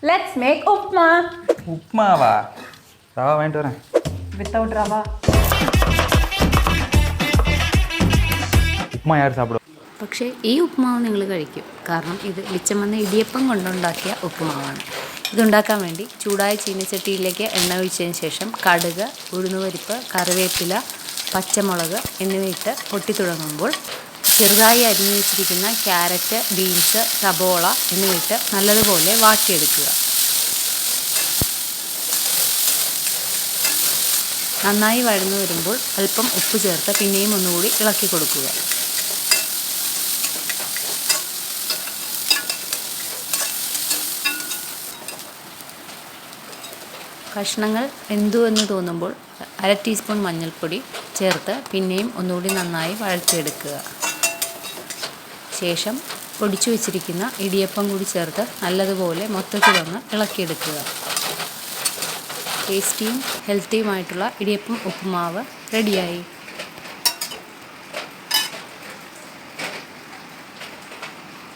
Let's make upma. ഉപ്മാവാ റവ വേണ്ടി വരാൻ Without rava. ഉപ്മാ ആര് സാപ്പിടും? പക്ഷേ ഈ ഉപ്പുമാവ് നിങ്ങൾ കഴിക്കും. കാരണം ഇത് മിച്ചം ഇടിയപ്പം കൊണ്ടുണ്ടാക്കിയ ഉപ്പുമാവാണ്. ഇതുണ്ടാക്കാൻ വേണ്ടി ചൂടായ ചീനച്ചട്ടിയിലേക്ക് എണ്ണ ഒഴിച്ചതിന് ശേഷം കടുക്, ഉഴുന്നുപരിപ്പ്, കറിവേപ്പില, പച്ചമുളക് എന്നിവയിട്ട് പൊട്ടിത്തുടങ്ങുമ്പോൾ ചെറുതായി അരിഞ്ഞു വെച്ചിരിക്കുന്ന ക്യാരറ്റ്, ബീൻസ്, സബോള എന്നിവയിട്ട് നല്ലതുപോലെ വാട്ടിയെടുക്കുക. നന്നായി വഴന്നു വരുമ്പോൾ അല്പം ഉപ്പ് ചേർത്ത് പിന്നെയും ഒന്നുകൂടി ഇളക്കി കൊടുക്കുക. കഷ്ണങ്ങൾ വെന്തു എന്ന് തോന്നുമ്പോൾ 1/2 ടീസ്പൂൺ മഞ്ഞൾപ്പൊടി ചേർത്ത് പിന്നെയും ഒന്നുകൂടി നന്നായി വഴറ്റിയെടുക്കുക. ശേഷം പൊടിച്ചു വെച്ചിരിക്കുന്ന ഇടിയപ്പം കൂടി ചേർത്ത് നല്ലതുപോലെ മൊത്തത്തിലൊന്ന് ഇളക്കിയെടുക്കുക. ടേസ്റ്റിയും ഹെൽത്തിയുമായിട്ടുള്ള ഇടിയപ്പം ഉപ്പുമാവ് റെഡിയായി.